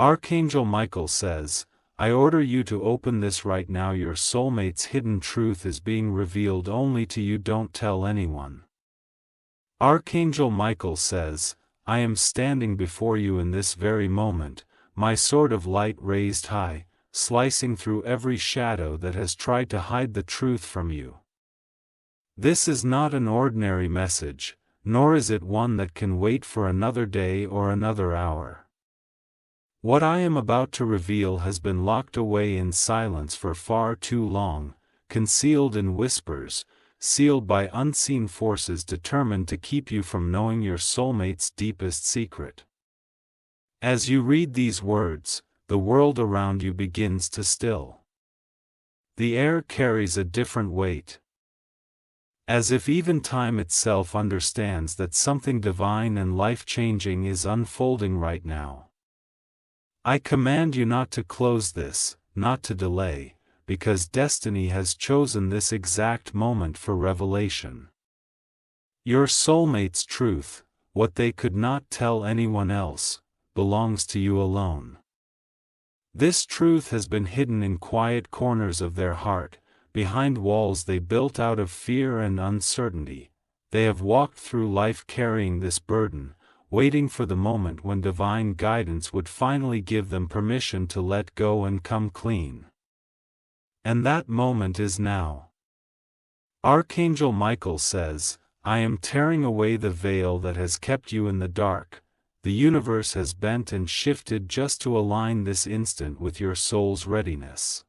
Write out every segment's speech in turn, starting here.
Archangel Michael says, I order you to open this right now. Your soulmate's hidden truth is being revealed only to you. Don't tell anyone. Archangel Michael says, I am standing before you in this very moment, my sword of light raised high, slicing through every shadow that has tried to hide the truth from you. This is not an ordinary message, nor is it one that can wait for another day or another hour. What I am about to reveal has been locked away in silence for far too long, concealed in whispers, sealed by unseen forces determined to keep you from knowing your soulmate's deepest secret. As you read these words, the world around you begins to still. The air carries a different weight. As if even time itself understands that something divine and life-changing is unfolding right now. I command you not to close this, not to delay, because destiny has chosen this exact moment for revelation. Your soulmate's truth, what they could not tell anyone else, belongs to you alone. This truth has been hidden in quiet corners of their heart, behind walls they built out of fear and uncertainty. They have walked through life carrying this burden, waiting for the moment when divine guidance would finally give them permission to let go and come clean. And that moment is now. Archangel Michael says, I am tearing away the veil that has kept you in the dark. The universe has bent and shifted just to align this instant with your soul's readiness.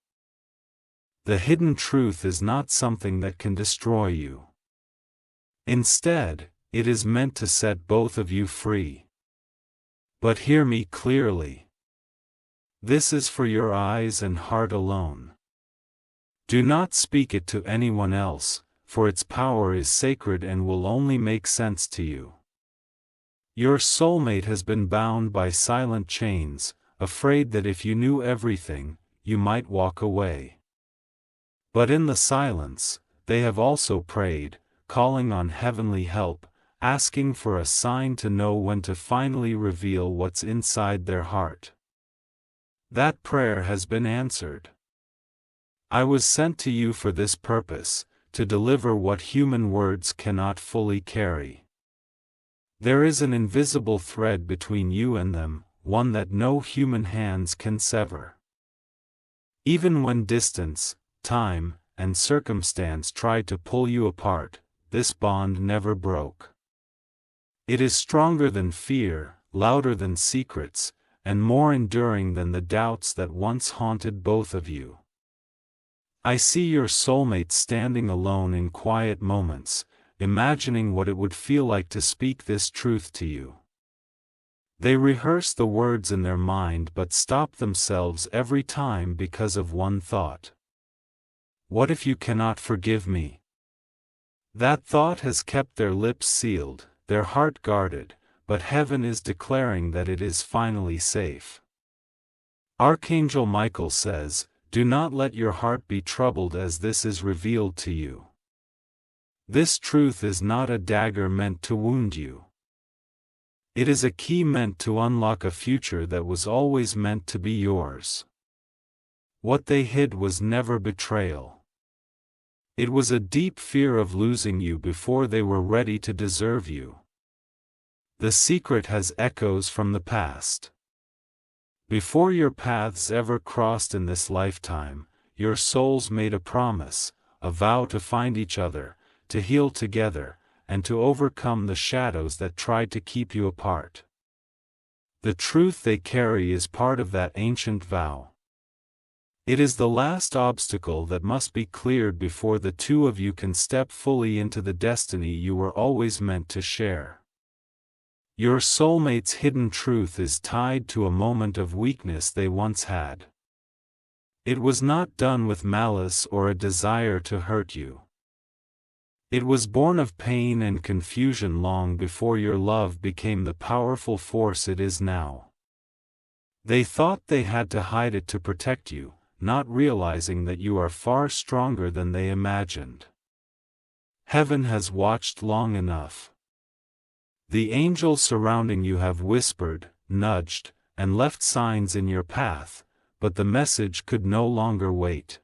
The hidden truth is not something that can destroy you. Instead, it is meant to set both of you free. But hear me clearly. This is for your eyes and heart alone. Do not speak it to anyone else, for its power is sacred and will only make sense to you. Your soulmate has been bound by silent chains, afraid that if you knew everything, you might walk away. But in the silence, they have also prayed, calling on heavenly help, asking for a sign to know when to finally reveal what's inside their heart. That prayer has been answered. I was sent to you for this purpose, to deliver what human words cannot fully carry. There is an invisible thread between you and them, one that no human hands can sever. Even when distance, time, and circumstance tried to pull you apart, this bond never broke. It is stronger than fear, louder than secrets, and more enduring than the doubts that once haunted both of you. I see your soulmate standing alone in quiet moments, imagining what it would feel like to speak this truth to you. They rehearse the words in their mind but stop themselves every time because of one thought. What if you cannot forgive me? That thought has kept their lips sealed, their heart guarded, but heaven is declaring that it is finally safe. Archangel Michael says, do not let your heart be troubled as this is revealed to you. This truth is not a dagger meant to wound you. It is a key meant to unlock a future that was always meant to be yours. What they hid was never betrayal. It was a deep fear of losing you before they were ready to deserve you. The secret has echoes from the past. Before your paths ever crossed in this lifetime, your souls made a promise, a vow to find each other, to heal together, and to overcome the shadows that tried to keep you apart. The truth they carry is part of that ancient vow. It is the last obstacle that must be cleared before the two of you can step fully into the destiny you were always meant to share. Your soulmate's hidden truth is tied to a moment of weakness they once had. It was not done with malice or a desire to hurt you. It was born of pain and confusion long before your love became the powerful force it is now. They thought they had to hide it to protect you, not realizing that you are far stronger than they imagined. Heaven has watched long enough. The angels surrounding you have whispered, nudged, and left signs in your path, but the message could no longer wait.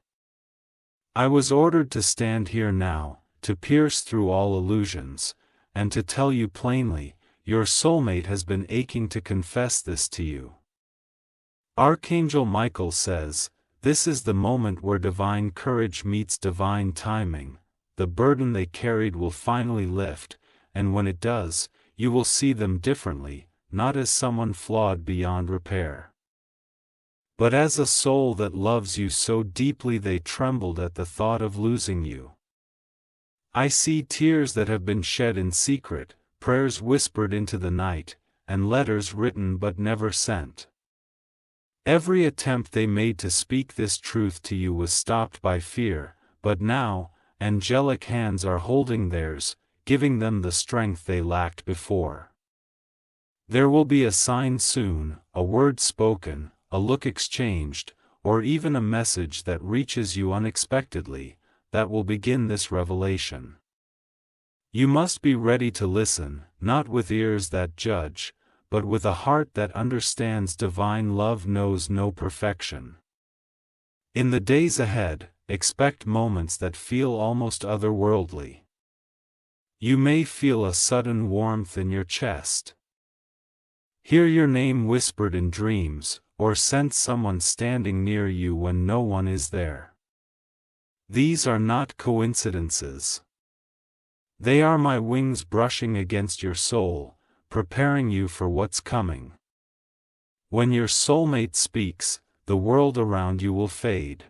I was ordered to stand here now, to pierce through all illusions, and to tell you plainly, your soulmate has been aching to confess this to you. Archangel Michael says, this is the moment where divine courage meets divine timing. The burden they carried will finally lift, and when it does, you will see them differently, not as someone flawed beyond repair, but as a soul that loves you so deeply they trembled at the thought of losing you. I see tears that have been shed in secret, prayers whispered into the night, and letters written but never sent. Every attempt they made to speak this truth to you was stopped by fear, but now, angelic hands are holding theirs, giving them the strength they lacked before. There will be a sign soon, a word spoken, a look exchanged, or even a message that reaches you unexpectedly, that will begin this revelation. You must be ready to listen, not with ears that judge, but with a heart that understands divine love knows no perfection. In the days ahead, expect moments that feel almost otherworldly. You may feel a sudden warmth in your chest. Hear your name whispered in dreams, or sense someone standing near you when no one is there. These are not coincidences. They are my wings brushing against your soul, preparing you for what's coming. When your soulmate speaks, the world around you will fade.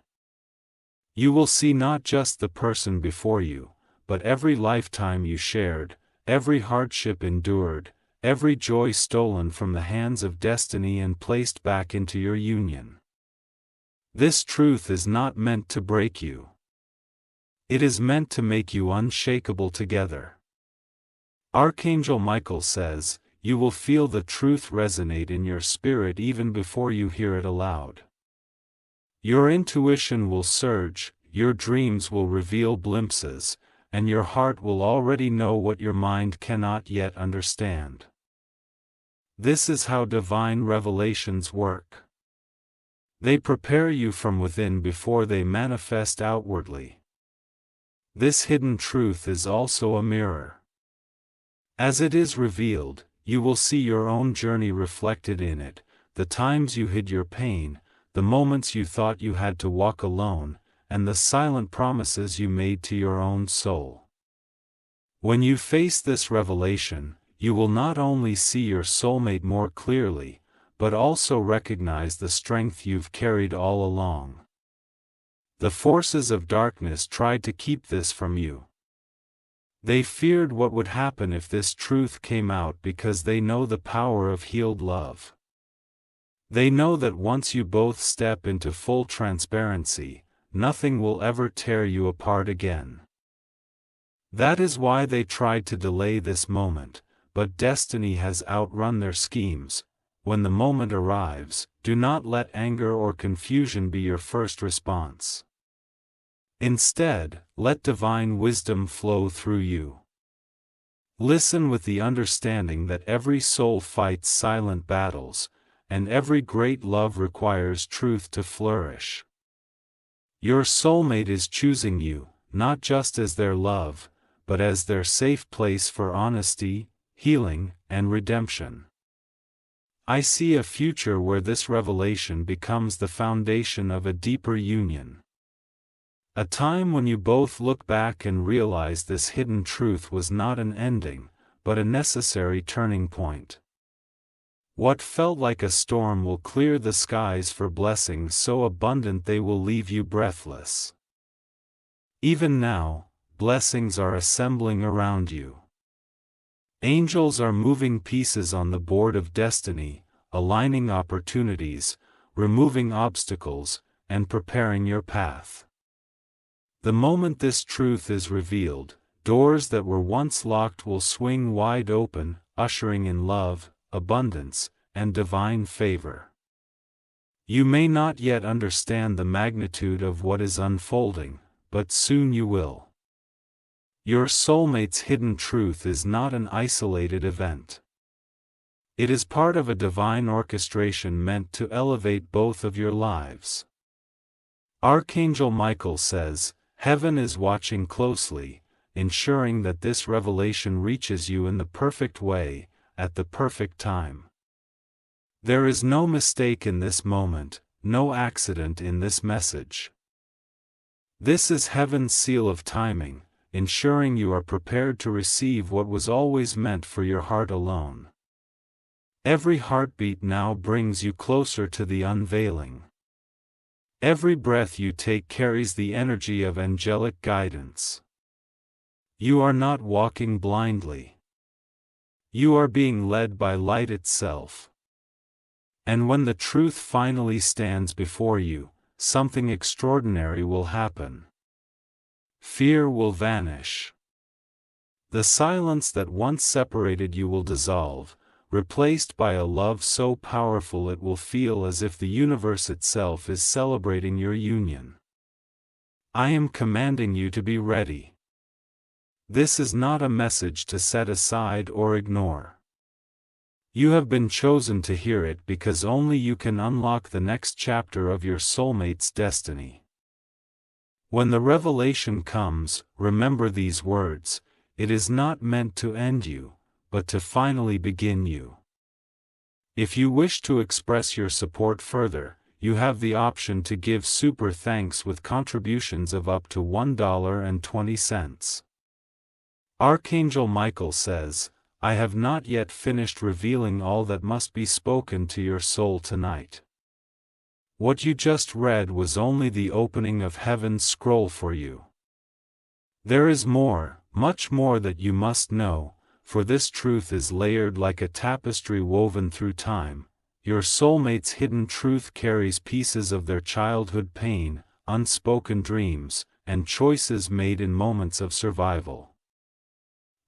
You will see not just the person before you, but every lifetime you shared, every hardship endured, every joy stolen from the hands of destiny and placed back into your union. This truth is not meant to break you. It is meant to make you unshakable together. Archangel Michael says, you will feel the truth resonate in your spirit even before you hear it aloud. Your intuition will surge, your dreams will reveal glimpses, and your heart will already know what your mind cannot yet understand. This is how divine revelations work. They prepare you from within before they manifest outwardly. This hidden truth is also a mirror. As it is revealed, you will see your own journey reflected in it, the times you hid your pain, the moments you thought you had to walk alone, and the silent promises you made to your own soul. When you face this revelation, you will not only see your soulmate more clearly, but also recognize the strength you've carried all along. The forces of darkness tried to keep this from you. They feared what would happen if this truth came out because they know the power of healed love. They know that once you both step into full transparency, nothing will ever tear you apart again. That is why they tried to delay this moment, but destiny has outrun their schemes. When the moment arrives, do not let anger or confusion be your first response. Instead, let divine wisdom flow through you. Listen with the understanding that every soul fights silent battles, and every great love requires truth to flourish. Your soulmate is choosing you, not just as their love, but as their safe place for honesty, healing, and redemption. I see a future where this revelation becomes the foundation of a deeper union. A time when you both look back and realize this hidden truth was not an ending, but a necessary turning point. What felt like a storm will clear the skies for blessings so abundant they will leave you breathless. Even now, blessings are assembling around you. Angels are moving pieces on the board of destiny, aligning opportunities, removing obstacles, and preparing your path. The moment this truth is revealed, doors that were once locked will swing wide open, ushering in love, abundance, and divine favor. You may not yet understand the magnitude of what is unfolding, but soon you will. Your soulmate's hidden truth is not an isolated event. It is part of a divine orchestration meant to elevate both of your lives. Archangel Michael says, "Heaven is watching closely, ensuring that this revelation reaches you in the perfect way, at the perfect time." There is no mistake in this moment, no accident in this message. This is Heaven's seal of timing, ensuring you are prepared to receive what was always meant for your heart alone. Every heartbeat now brings you closer to the unveiling. Every breath you take carries the energy of angelic guidance. You are not walking blindly. You are being led by light itself. And when the truth finally stands before you, something extraordinary will happen. Fear will vanish. The silence that once separated you will dissolve, replaced by a love so powerful it will feel as if the universe itself is celebrating your union. I am commanding you to be ready. This is not a message to set aside or ignore. You have been chosen to hear it because only you can unlock the next chapter of your soulmate's destiny. When the revelation comes, remember these words: it is not meant to end you, but to finally begin you. If you wish to express your support further, you have the option to give super thanks with contributions of up to $1.20. Archangel Michael says, "I have not yet finished revealing all that must be spoken to your soul tonight. What you just read was only the opening of Heaven's scroll for you. There is more, much more that you must know, for this truth is layered like a tapestry woven through time. Your soulmate's hidden truth carries pieces of their childhood pain, unspoken dreams, and choices made in moments of survival.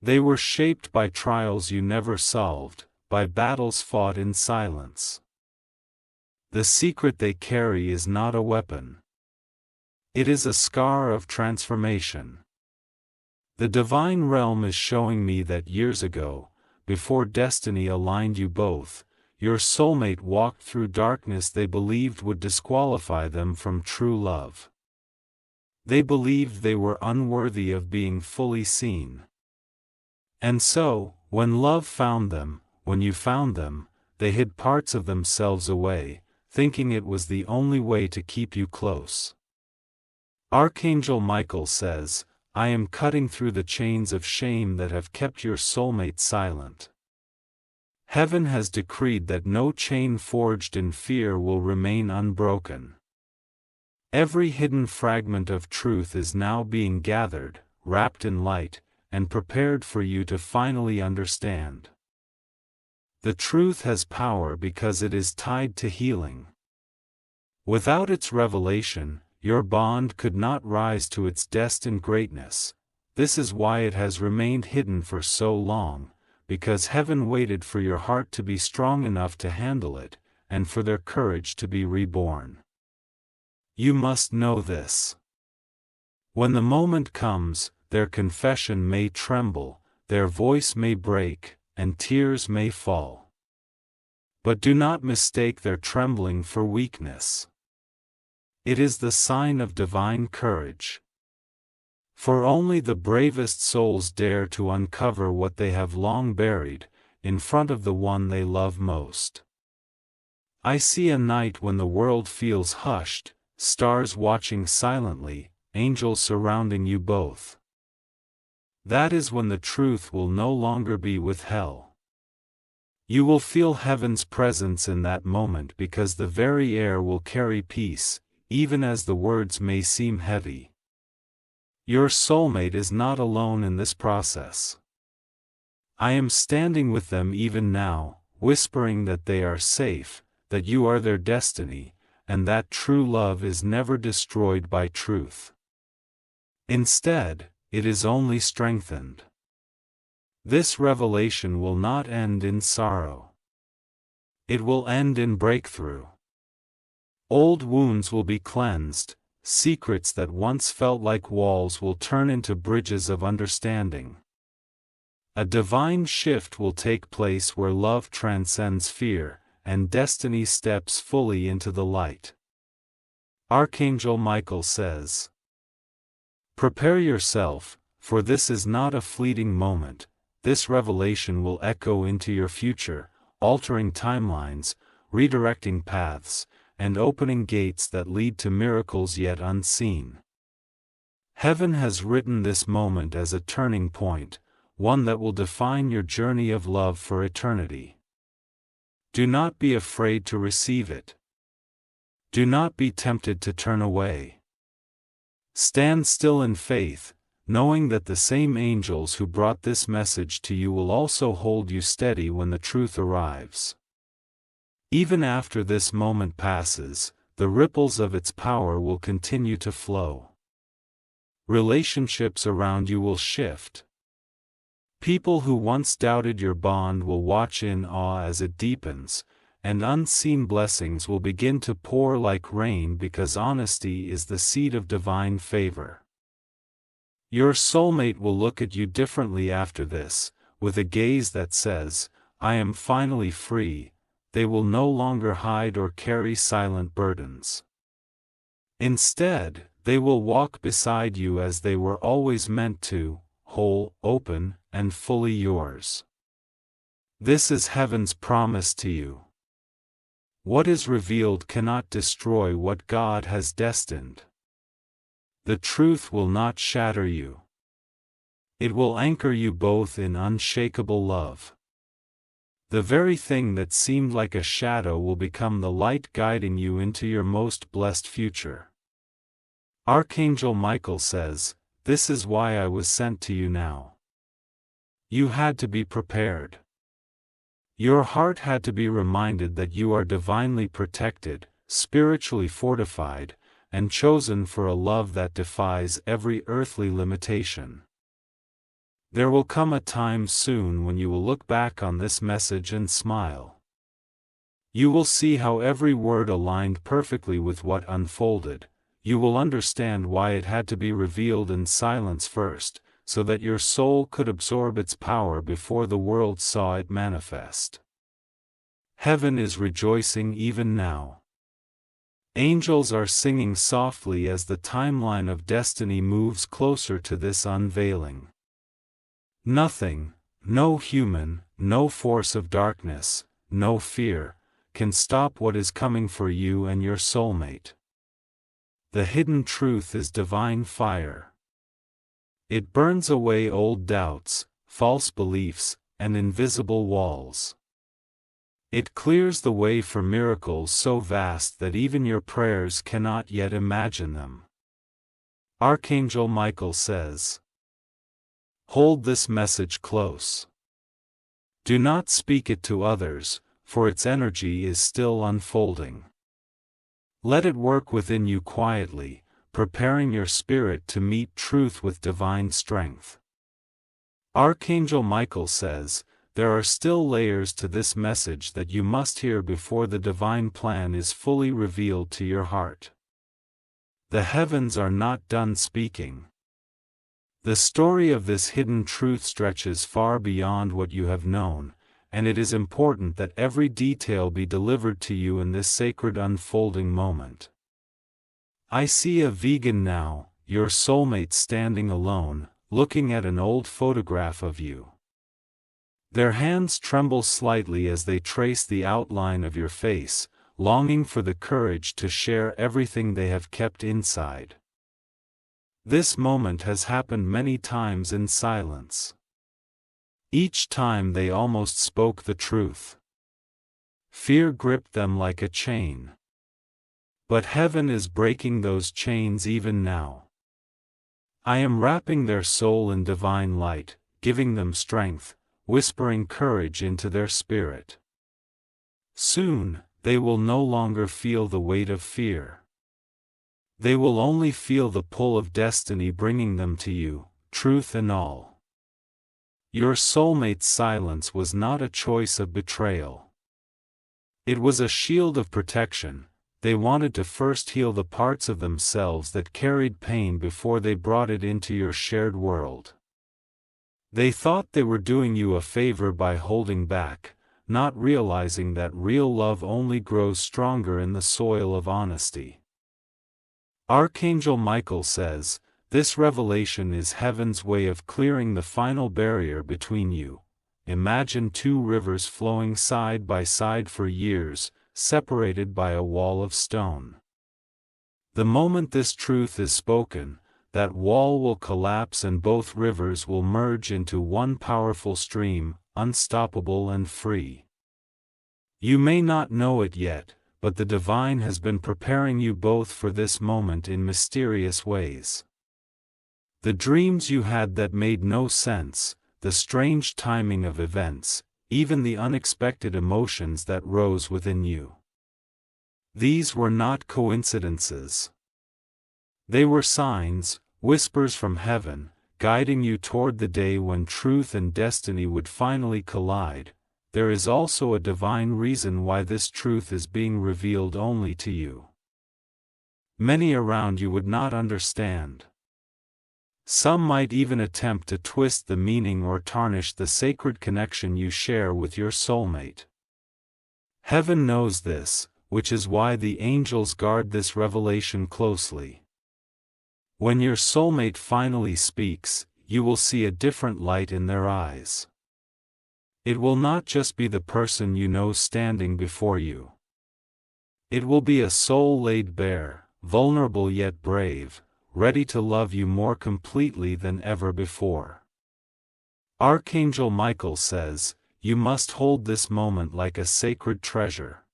They were shaped by trials you never solved, by battles fought in silence. The secret they carry is not a weapon. It is a scar of transformation. The divine realm is showing me that years ago, before destiny aligned you both, your soulmate walked through darkness they believed would disqualify them from true love. They believed they were unworthy of being fully seen. And so, when love found them, when you found them, they hid parts of themselves away, thinking it was the only way to keep you close. Archangel Michael says, "I am cutting through the chains of shame that have kept your soulmate silent. Heaven has decreed that no chain forged in fear will remain unbroken. Every hidden fragment of truth is now being gathered, wrapped in light, and prepared for you to finally understand. The truth has power because it is tied to healing. Without its revelation, your bond could not rise to its destined greatness. This is why it has remained hidden for so long, because Heaven waited for your heart to be strong enough to handle it, and for their courage to be reborn. You must know this. When the moment comes, their confession may tremble, their voice may break, and tears may fall. But do not mistake their trembling for weakness. It is the sign of divine courage. For only the bravest souls dare to uncover what they have long buried, in front of the one they love most. I see a night when the world feels hushed, stars watching silently, angels surrounding you both. That is when the truth will no longer be withheld. You will feel Heaven's presence in that moment because the very air will carry peace, even as the words may seem heavy. Your soulmate is not alone in this process. I am standing with them even now, whispering that they are safe, that you are their destiny, and that true love is never destroyed by truth. Instead, it is only strengthened. This revelation will not end in sorrow. It will end in breakthrough. Old wounds will be cleansed, secrets that once felt like walls will turn into bridges of understanding. A divine shift will take place where love transcends fear, and destiny steps fully into the light. Archangel Michael says, "Prepare yourself, for this is not a fleeting moment. This revelation will echo into your future, altering timelines, redirecting paths, and opening gates that lead to miracles yet unseen. Heaven has written this moment as a turning point, one that will define your journey of love for eternity. Do not be afraid to receive it. Do not be tempted to turn away. Stand still in faith, knowing that the same angels who brought this message to you will also hold you steady when the truth arrives. Even after this moment passes, the ripples of its power will continue to flow. Relationships around you will shift. People who once doubted your bond will watch in awe as it deepens, and unseen blessings will begin to pour like rain because honesty is the seed of divine favor. Your soulmate will look at you differently after this, with a gaze that says, 'I am finally free.' They will no longer hide or carry silent burdens. Instead, they will walk beside you as they were always meant to, whole, open, and fully yours. This is heaven's promise to you. What is revealed cannot destroy what God has destined. The truth will not shatter you. It will anchor you both in unshakable love. The very thing that seemed like a shadow will become the light guiding you into your most blessed future. Archangel Michael says, "This is why I was sent to you now." You had to be prepared. Your heart had to be reminded that you are divinely protected, spiritually fortified, and chosen for a love that defies every earthly limitation. There will come a time soon when you will look back on this message and smile. You will see how every word aligned perfectly with what unfolded. You will understand why it had to be revealed in silence first, so that your soul could absorb its power before the world saw it manifest. Heaven is rejoicing even now. Angels are singing softly as the timeline of destiny moves closer to this unveiling. Nothing, no human, no force of darkness, no fear, can stop what is coming for you and your soulmate. The hidden truth is divine fire. It burns away old doubts, false beliefs, and invisible walls. It clears the way for miracles so vast that even your prayers cannot yet imagine them. Archangel Michael says, "Hold this message close. Do not speak it to others, for its energy is still unfolding. Let it work within you quietly, preparing your spirit to meet truth with divine strength." Archangel Michael says, there are still layers to this message that you must hear before the divine plan is fully revealed to your heart. The heavens are not done speaking. The story of this hidden truth stretches far beyond what you have known, and it is important that every detail be delivered to you in this sacred unfolding moment. I see a vegan now, your soulmate standing alone, looking at an old photograph of you. Their hands tremble slightly as they trace the outline of your face, longing for the courage to share everything they have kept inside. This moment has happened many times in silence. Each time they almost spoke the truth. Fear gripped them like a chain. But heaven is breaking those chains even now. I am wrapping their soul in divine light, giving them strength, whispering courage into their spirit. Soon, they will no longer feel the weight of fear. They will only feel the pull of destiny bringing them to you, truth and all. Your soulmate's silence was not a choice of betrayal. It was a shield of protection. They wanted to first heal the parts of themselves that carried pain before they brought it into your shared world. They thought they were doing you a favor by holding back, not realizing that real love only grows stronger in the soil of honesty. Archangel Michael says, this revelation is heaven's way of clearing the final barrier between you. Imagine two rivers flowing side by side for years, separated by a wall of stone. The moment this truth is spoken, that wall will collapse and both rivers will merge into one powerful stream, unstoppable and free. You may not know it yet, but the divine has been preparing you both for this moment in mysterious ways. The dreams you had that made no sense, the strange timing of events, even the unexpected emotions that rose within you. These were not coincidences. They were signs, whispers from heaven, guiding you toward the day when truth and destiny would finally collide. There is also a divine reason why this truth is being revealed only to you. Many around you would not understand. Some might even attempt to twist the meaning or tarnish the sacred connection you share with your soulmate. Heaven knows this, which is why the angels guard this revelation closely. When your soulmate finally speaks, you will see a different light in their eyes. It will not just be the person you know standing before you. It will be a soul laid bare, vulnerable yet brave, ready to love you more completely than ever before. Archangel Michael says, you must hold this moment like a sacred treasure.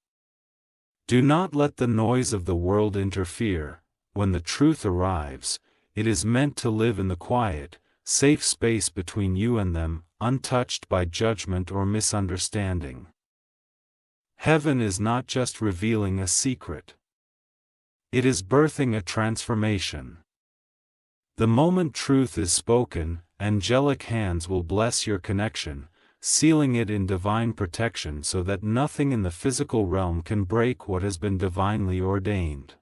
Do not let the noise of the world interfere. When the truth arrives, it is meant to live in the quiet, safe space between you and them, untouched by judgment or misunderstanding. Heaven is not just revealing a secret. It is birthing a transformation. The moment truth is spoken, angelic hands will bless your connection, sealing it in divine protection so that nothing in the physical realm can break what has been divinely ordained.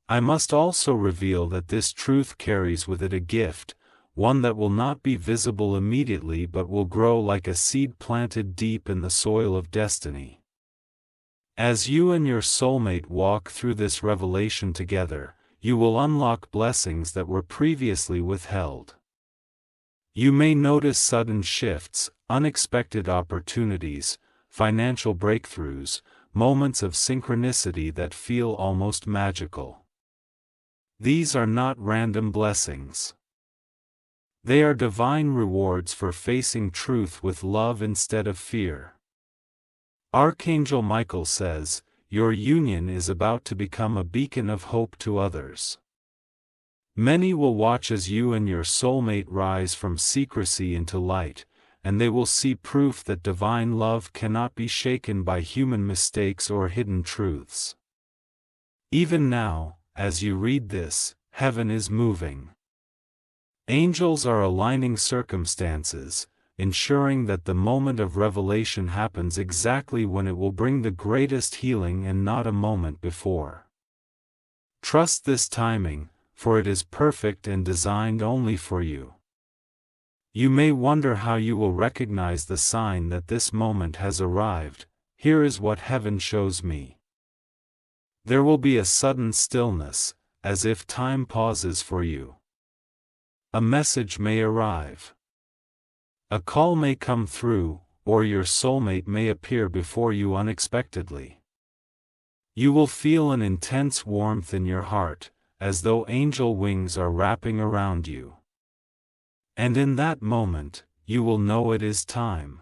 I must also reveal that this truth carries with it a gift, one that will not be visible immediately but will grow like a seed planted deep in the soil of destiny. As you and your soulmate walk through this revelation together, you will unlock blessings that were previously withheld. You may notice sudden shifts, unexpected opportunities, financial breakthroughs, moments of synchronicity that feel almost magical. These are not random blessings. They are divine rewards for facing truth with love instead of fear. Archangel Michael says, your union is about to become a beacon of hope to others. Many will watch as you and your soulmate rise from secrecy into light, and they will see proof that divine love cannot be shaken by human mistakes or hidden truths. Even now, as you read this, heaven is moving. Angels are aligning circumstances, ensuring that the moment of revelation happens exactly when it will bring the greatest healing and not a moment before. Trust this timing, for it is perfect and designed only for you. You may wonder how you will recognize the sign that this moment has arrived. Here is what heaven shows me. There will be a sudden stillness, as if time pauses for you. A message may arrive. A call may come through, or your soulmate may appear before you unexpectedly. You will feel an intense warmth in your heart, as though angel wings are wrapping around you. And in that moment, you will know it is time.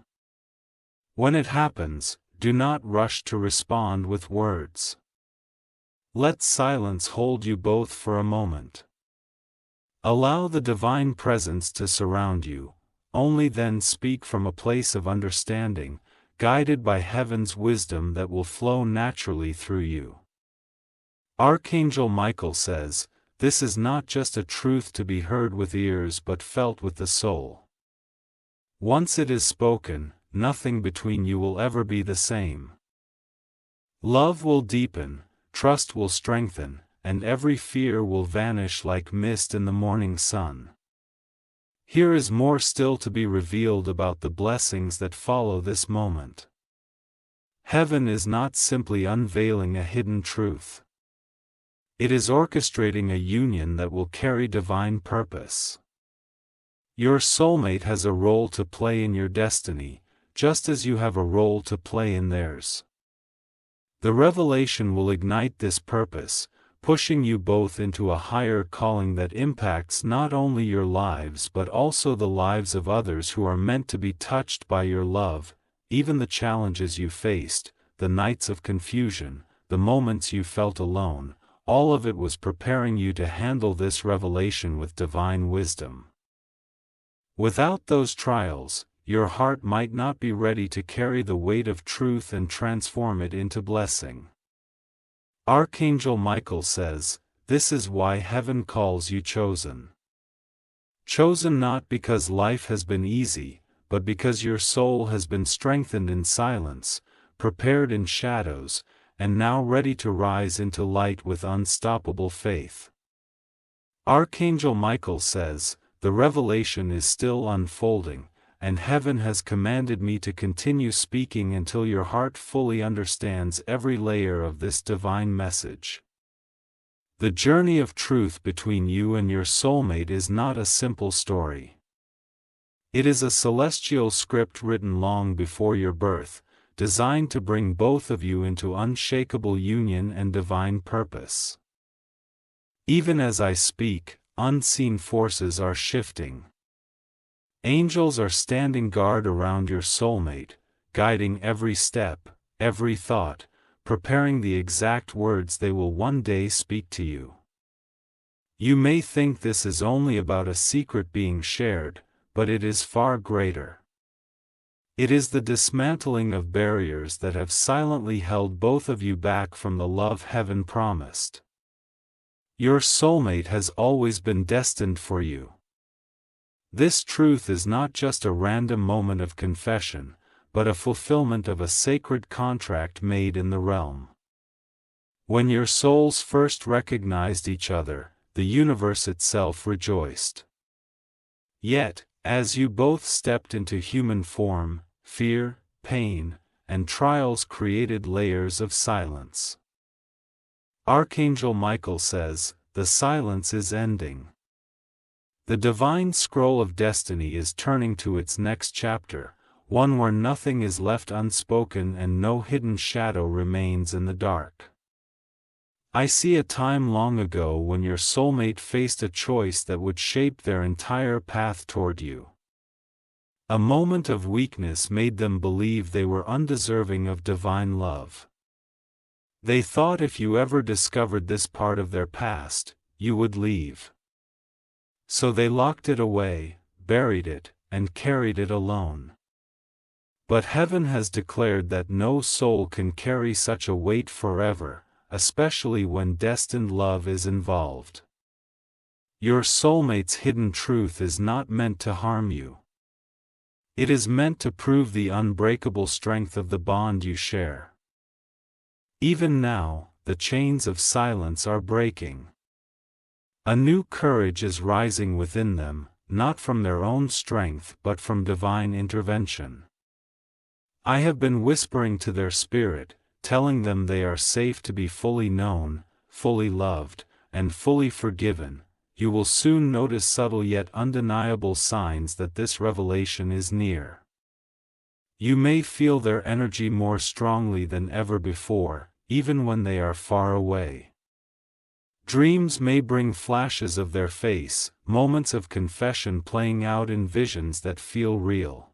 When it happens, do not rush to respond with words. Let silence hold you both for a moment. Allow the divine presence to surround you, only then speak from a place of understanding, guided by heaven's wisdom that will flow naturally through you. Archangel Michael says, this is not just a truth to be heard with ears but felt with the soul. Once it is spoken, nothing between you will ever be the same. Love will deepen, trust will strengthen, and every fear will vanish like mist in the morning sun. Here is more still to be revealed about the blessings that follow this moment. Heaven is not simply unveiling a hidden truth. It is orchestrating a union that will carry divine purpose. Your soulmate has a role to play in your destiny, just as you have a role to play in theirs. The revelation will ignite this purpose, pushing you both into a higher calling that impacts not only your lives but also the lives of others who are meant to be touched by your love. Even the challenges you faced, the nights of confusion, the moments you felt alone, all of it was preparing you to handle this revelation with divine wisdom. Without those trials, your heart might not be ready to carry the weight of truth and transform it into blessing. Archangel Michael says, "This is why heaven calls you chosen." Chosen not because life has been easy, but because your soul has been strengthened in silence, prepared in shadows, and now ready to rise into light with unstoppable faith. Archangel Michael says, "The revelation is still unfolding, and heaven has commanded me to continue speaking until your heart fully understands every layer of this divine message." The journey of truth between you and your soulmate is not a simple story. It is a celestial script written long before your birth, designed to bring both of you into unshakable union and divine purpose. Even as I speak, unseen forces are shifting. Angels are standing guard around your soulmate, guiding every step, every thought, preparing the exact words they will one day speak to you. You may think this is only about a secret being shared, but it is far greater. It is the dismantling of barriers that have silently held both of you back from the love heaven promised. Your soulmate has always been destined for you. This truth is not just a random moment of confession, but a fulfillment of a sacred contract made in the realm. When your souls first recognized each other, the universe itself rejoiced. Yet, as you both stepped into human form, fear, pain, and trials created layers of silence. Archangel Michael says, "The silence is ending." The divine scroll of destiny is turning to its next chapter, one where nothing is left unspoken and no hidden shadow remains in the dark. I see a time long ago when your soulmate faced a choice that would shape their entire path toward you. A moment of weakness made them believe they were undeserving of divine love. They thought if you ever discovered this part of their past, you would leave. So they locked it away, buried it, and carried it alone. But heaven has declared that no soul can carry such a weight forever, especially when destined love is involved. Your soulmate's hidden truth is not meant to harm you. It is meant to prove the unbreakable strength of the bond you share. Even now, the chains of silence are breaking. A new courage is rising within them, not from their own strength but from divine intervention. I have been whispering to their spirit, telling them they are safe to be fully known, fully loved, and fully forgiven. You will soon notice subtle yet undeniable signs that this revelation is near. You may feel their energy more strongly than ever before, even when they are far away. Dreams may bring flashes of their face, moments of confession playing out in visions that feel real.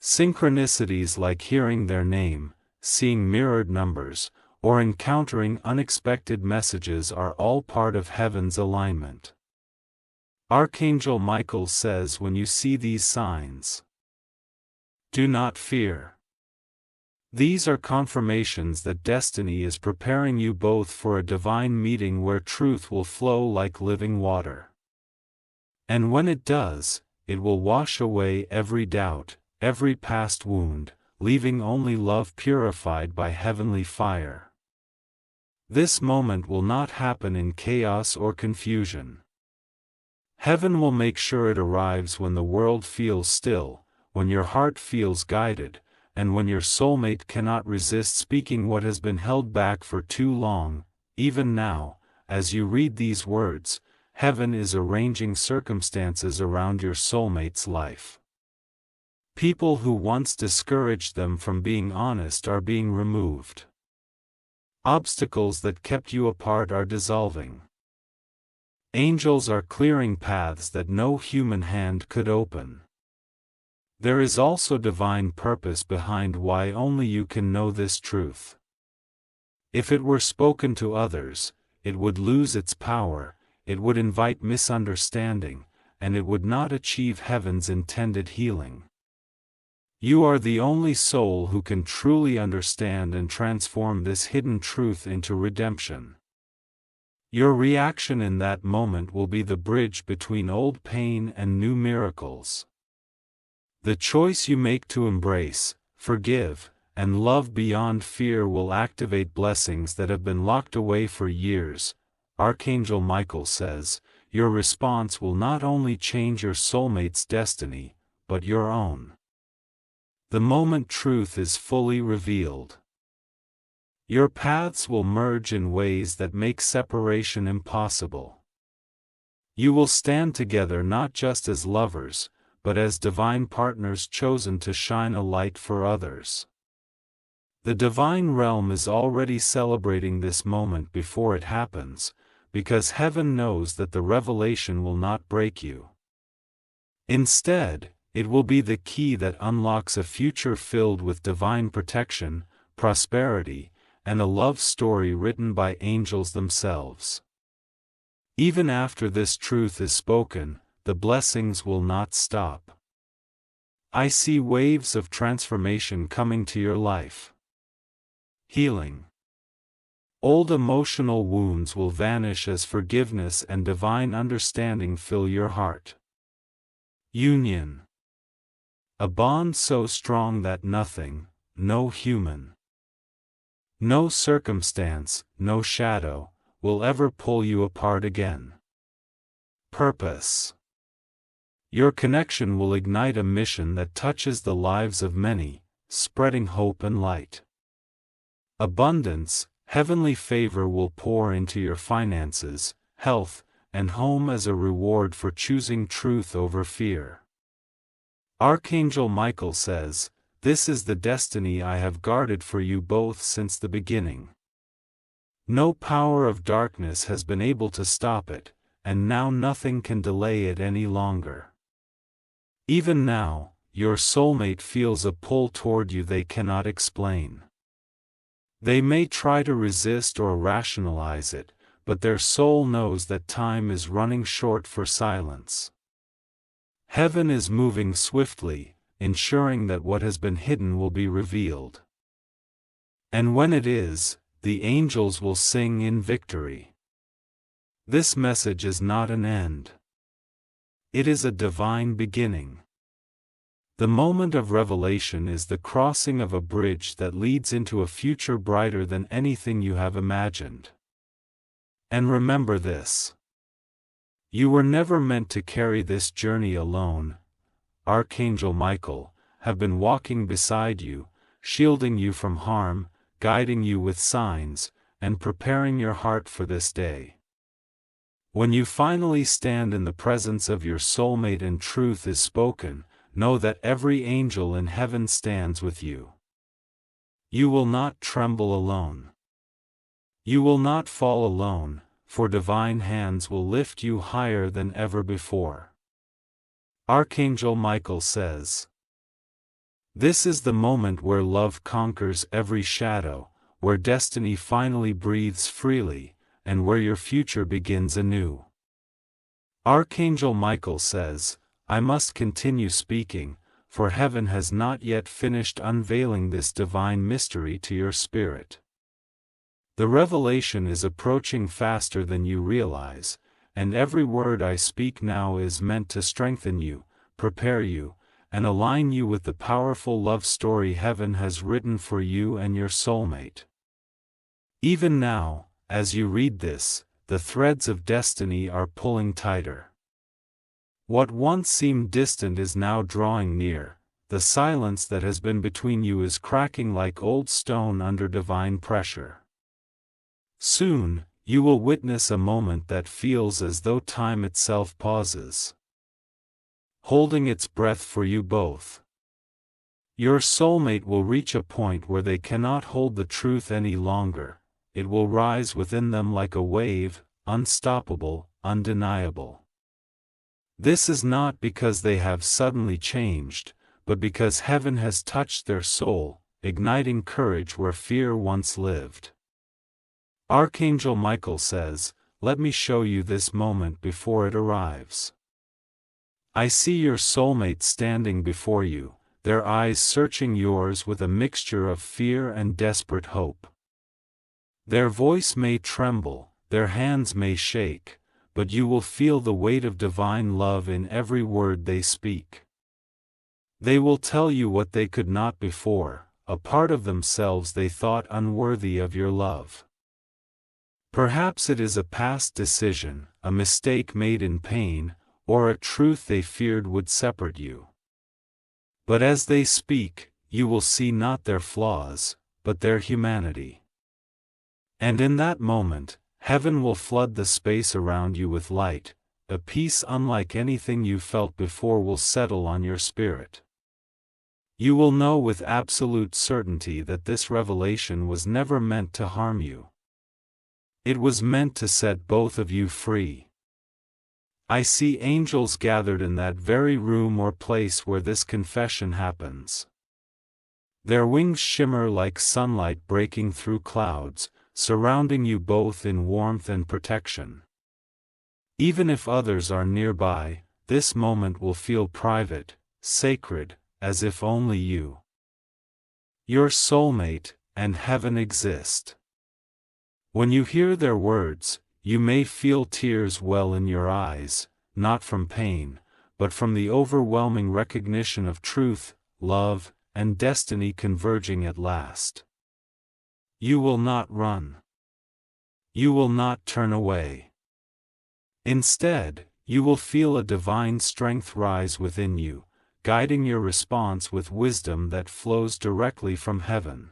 Synchronicities like hearing their name, seeing mirrored numbers, or encountering unexpected messages are all part of heaven's alignment. Archangel Michael says when you see these signs, do not fear. These are confirmations that destiny is preparing you both for a divine meeting where truth will flow like living water. And when it does, it will wash away every doubt, every past wound, leaving only love purified by heavenly fire. This moment will not happen in chaos or confusion. Heaven will make sure it arrives when the world feels still, when your heart feels guided, and when your soulmate cannot resist speaking what has been held back for too long. Even now, as you read these words, heaven is arranging circumstances around your soulmate's life. People who once discouraged them from being honest are being removed. Obstacles that kept you apart are dissolving. Angels are clearing paths that no human hand could open. There is also divine purpose behind why only you can know this truth. If it were spoken to others, it would lose its power, it would invite misunderstanding, and it would not achieve heaven's intended healing. You are the only soul who can truly understand and transform this hidden truth into redemption. Your reaction in that moment will be the bridge between old pain and new miracles. The choice you make to embrace, forgive, and love beyond fear will activate blessings that have been locked away for years. Archangel Michael says, your response will not only change your soulmate's destiny, but your own. The moment truth is fully revealed, your paths will merge in ways that make separation impossible. You will stand together not just as lovers, but as divine partners chosen to shine a light for others. The divine realm is already celebrating this moment before it happens, because heaven knows that the revelation will not break you. Instead, it will be the key that unlocks a future filled with divine protection, prosperity, and a love story written by angels themselves. Even after this truth is spoken, the blessings will not stop. I see waves of transformation coming to your life. Healing. Old emotional wounds will vanish as forgiveness and divine understanding fill your heart. Union. A bond so strong that nothing, no human, no circumstance, no shadow, will ever pull you apart again. Purpose. Your connection will ignite a mission that touches the lives of many, spreading hope and light. Abundance, heavenly favor will pour into your finances, health, and home as a reward for choosing truth over fear. Archangel Michael says, this is the destiny I have guarded for you both since the beginning. No power of darkness has been able to stop it, and now nothing can delay it any longer. Even now, your soulmate feels a pull toward you they cannot explain. They may try to resist or rationalize it, but their soul knows that time is running short for silence. Heaven is moving swiftly, ensuring that what has been hidden will be revealed. And when it is, the angels will sing in victory. This message is not an end. It is a divine beginning. The moment of revelation is the crossing of a bridge that leads into a future brighter than anything you have imagined. And remember this. You were never meant to carry this journey alone. Archangel Michael have been walking beside you, shielding you from harm, guiding you with signs, and preparing your heart for this day. When you finally stand in the presence of your soulmate and truth is spoken, know that every angel in heaven stands with you. You will not tremble alone. You will not fall alone, for divine hands will lift you higher than ever before. Archangel Michael says, this is the moment where love conquers every shadow, where destiny finally breathes freely, and where your future begins anew. Archangel Michael says, I must continue speaking, for heaven has not yet finished unveiling this divine mystery to your spirit. The revelation is approaching faster than you realize, and every word I speak now is meant to strengthen you, prepare you, and align you with the powerful love story heaven has written for you and your soulmate. Even now, as you read this, the threads of destiny are pulling tighter. What once seemed distant is now drawing near. The silence that has been between you is cracking like old stone under divine pressure. Soon, you will witness a moment that feels as though time itself pauses, holding its breath for you both. Your soulmate will reach a point where they cannot hold the truth any longer. It will rise within them like a wave, unstoppable, undeniable. This is not because they have suddenly changed, but because heaven has touched their soul, igniting courage where fear once lived. Archangel Michael says, "Let me show you this moment before it arrives." I see your soulmate standing before you, their eyes searching yours with a mixture of fear and desperate hope. Their voice may tremble, their hands may shake, but you will feel the weight of divine love in every word they speak. They will tell you what they could not before, a part of themselves they thought unworthy of your love. Perhaps it is a past decision, a mistake made in pain, or a truth they feared would separate you. But as they speak, you will see not their flaws, but their humanity. And in that moment, heaven will flood the space around you with light, a peace unlike anything you felt before will settle on your spirit. You will know with absolute certainty that this revelation was never meant to harm you. It was meant to set both of you free. I see angels gathered in that very room or place where this confession happens. Their wings shimmer like sunlight breaking through clouds, surrounding you both in warmth and protection. Even if others are nearby, this moment will feel private, sacred, as if only you, your soulmate, and heaven exist. When you hear their words, you may feel tears well in your eyes, not from pain, but from the overwhelming recognition of truth, love, and destiny converging at last. You will not run. You will not turn away. Instead, you will feel a divine strength rise within you, guiding your response with wisdom that flows directly from heaven.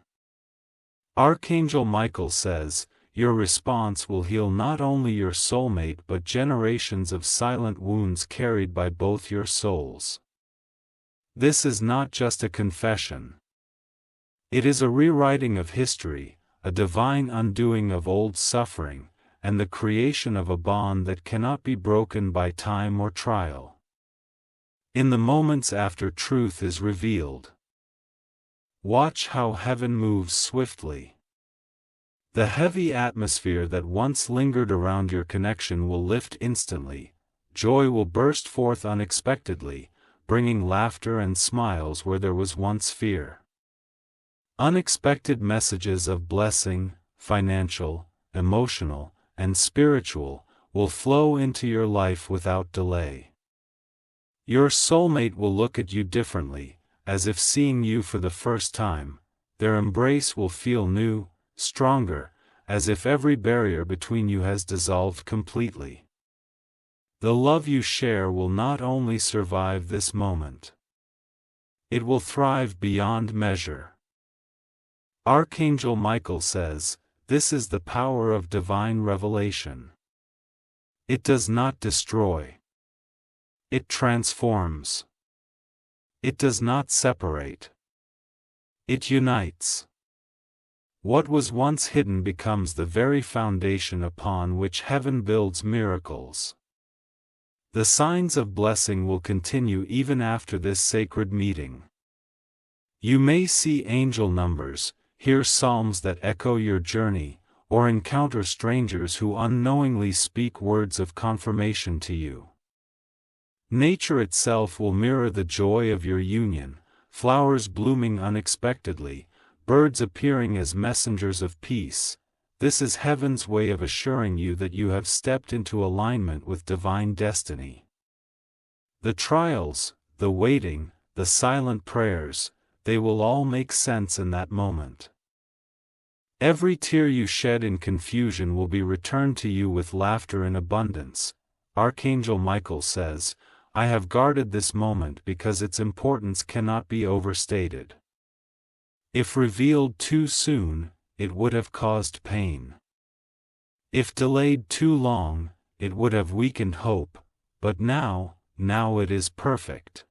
Archangel Michael says, your response will heal not only your soulmate but generations of silent wounds carried by both your souls. This is not just a confession. It is a rewriting of history, a divine undoing of old suffering, and the creation of a bond that cannot be broken by time or trial. In the moments after truth is revealed, watch how heaven moves swiftly. The heavy atmosphere that once lingered around your connection will lift instantly, joy will burst forth unexpectedly, bringing laughter and smiles where there was once fear. Unexpected messages of blessing, financial, emotional, and spiritual, will flow into your life without delay. Your soulmate will look at you differently, as if seeing you for the first time. Their embrace will feel new, stronger, as if every barrier between you has dissolved completely. The love you share will not only survive this moment, it will thrive beyond measure. Archangel Michael says, this is the power of divine revelation. It does not destroy. It transforms. It does not separate. It unites. What was once hidden becomes the very foundation upon which heaven builds miracles. The signs of blessing will continue even after this sacred meeting. You may see angel numbers, hear psalms that echo your journey, or encounter strangers who unknowingly speak words of confirmation to you. Nature itself will mirror the joy of your union, flowers blooming unexpectedly, birds appearing as messengers of peace. This is heaven's way of assuring you that you have stepped into alignment with divine destiny. The trials, the waiting, the silent prayers, they will all make sense in that moment. Every tear you shed in confusion will be returned to you with laughter in abundance. Archangel Michael says, I have guarded this moment because its importance cannot be overstated. If revealed too soon, it would have caused pain. If delayed too long, it would have weakened hope, but now it is perfect.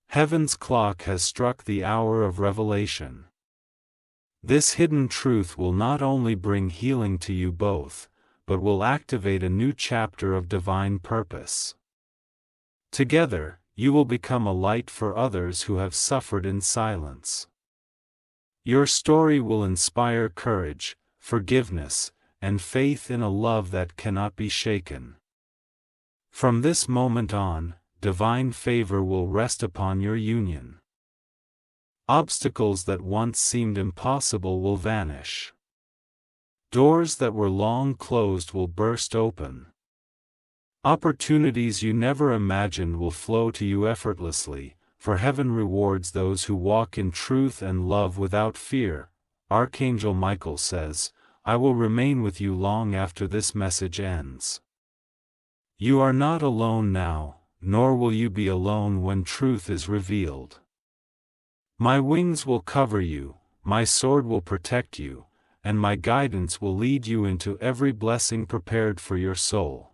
Heaven's clock has struck the hour of revelation. This hidden truth will not only bring healing to you both, but will activate a new chapter of divine purpose. Together, you will become a light for others who have suffered in silence. Your story will inspire courage, forgiveness, and faith in a love that cannot be shaken. From this moment on, divine favor will rest upon your union. Obstacles that once seemed impossible will vanish. Doors that were long closed will burst open. Opportunities you never imagined will flow to you effortlessly, for heaven rewards those who walk in truth and love without fear. Archangel Michael says, I will remain with you long after this message ends. You are not alone now, nor will you be alone when truth is revealed. My wings will cover you, my sword will protect you, and my guidance will lead you into every blessing prepared for your soul.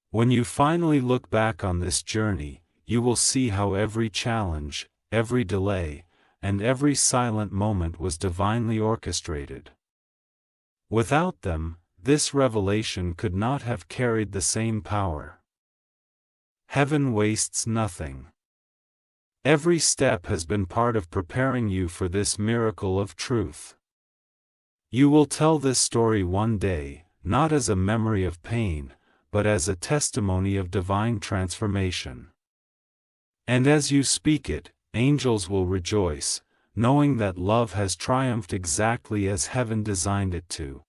When you finally look back on this journey, you will see how every challenge, every delay, and every silent moment was divinely orchestrated. Without them, this revelation could not have carried the same power. Heaven wastes nothing. Every step has been part of preparing you for this miracle of truth. You will tell this story one day, not as a memory of pain, but as a testimony of divine transformation. And as you speak it, angels will rejoice, knowing that love has triumphed exactly as heaven designed it to.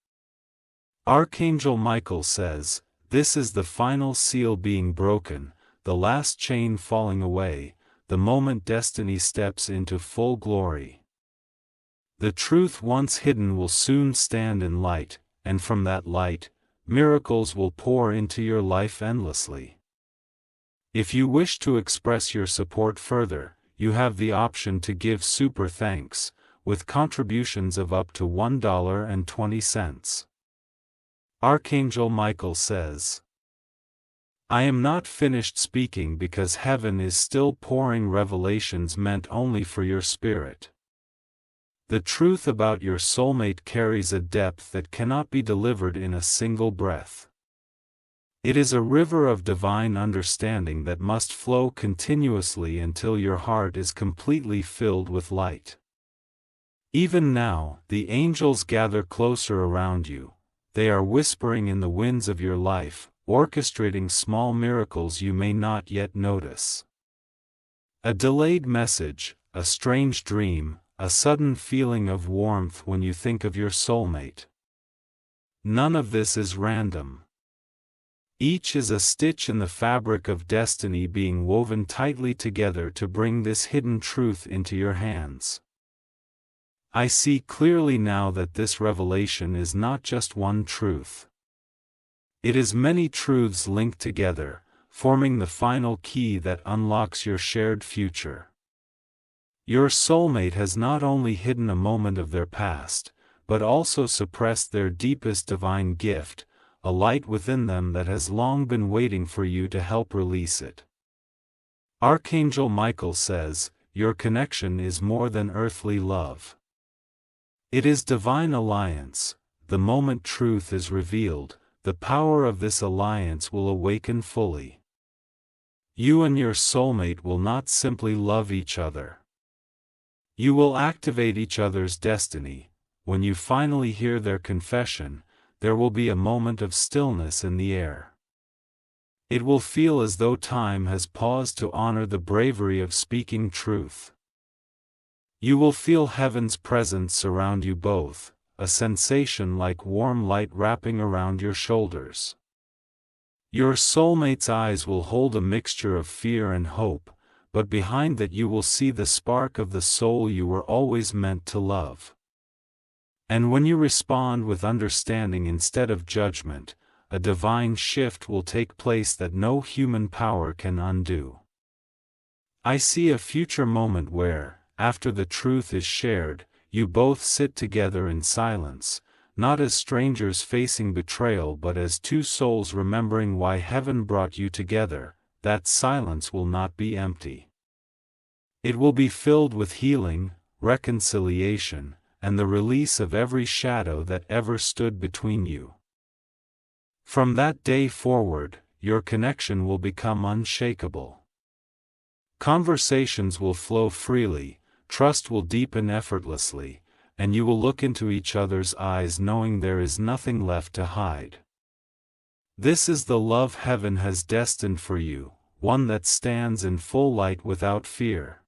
Archangel Michael says, this is the final seal being broken, the last chain falling away, the moment destiny steps into full glory. The truth once hidden will soon stand in light, and from that light, miracles will pour into your life endlessly. If you wish to express your support further, you have the option to give super thanks, with contributions of up to $1.20. Archangel Michael says, I am not finished speaking because heaven is still pouring revelations meant only for your spirit. The truth about your soulmate carries a depth that cannot be delivered in a single breath. It is a river of divine understanding that must flow continuously until your heart is completely filled with light. Even now, the angels gather closer around you. They are whispering in the winds of your life, orchestrating small miracles you may not yet notice. A delayed message, a strange dream, a sudden feeling of warmth when you think of your soulmate. None of this is random. Each is a stitch in the fabric of destiny being woven tightly together to bring this hidden truth into your hands. I see clearly now that this revelation is not just one truth. It is many truths linked together, forming the final key that unlocks your shared future. Your soulmate has not only hidden a moment of their past, but also suppressed their deepest divine gift, a light within them that has long been waiting for you to help release it. Archangel Michael says, your connection is more than earthly love. It is divine alliance. The moment truth is revealed, the power of this alliance will awaken fully. You and your soulmate will not simply love each other. You will activate each other's destiny. When you finally hear their confession, there will be a moment of stillness in the air. It will feel as though time has paused to honor the bravery of speaking truth. You will feel heaven's presence surround you both, a sensation like warm light wrapping around your shoulders. Your soulmate's eyes will hold a mixture of fear and hope, but behind that you will see the spark of the soul you were always meant to love. And when you respond with understanding instead of judgment, a divine shift will take place that no human power can undo. I see a future moment where, after the truth is shared, you both sit together in silence, not as strangers facing betrayal but as two souls remembering why heaven brought you together. That silence will not be empty. It will be filled with healing, reconciliation, and the release of every shadow that ever stood between you. From that day forward, your connection will become unshakable. Conversations will flow freely, trust will deepen effortlessly, and you will look into each other's eyes knowing there is nothing left to hide. This is the love heaven has destined for you, one that stands in full light without fear.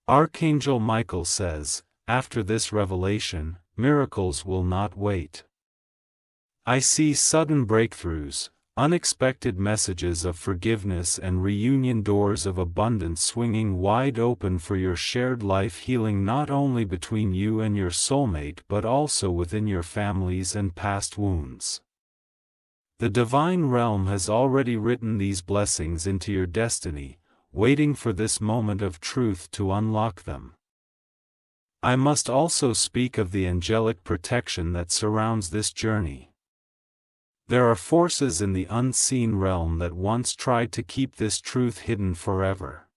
Archangel Michael says, after this revelation, miracles will not wait. I see sudden breakthroughs, unexpected messages of forgiveness and reunion, doors of abundance swinging wide open for your shared life, healing not only between you and your soulmate but also within your families and past wounds. The divine realm has already written these blessings into your destiny, waiting for this moment of truth to unlock them. I must also speak of the angelic protection that surrounds this journey. There are forces in the unseen realm that once tried to keep this truth hidden forever.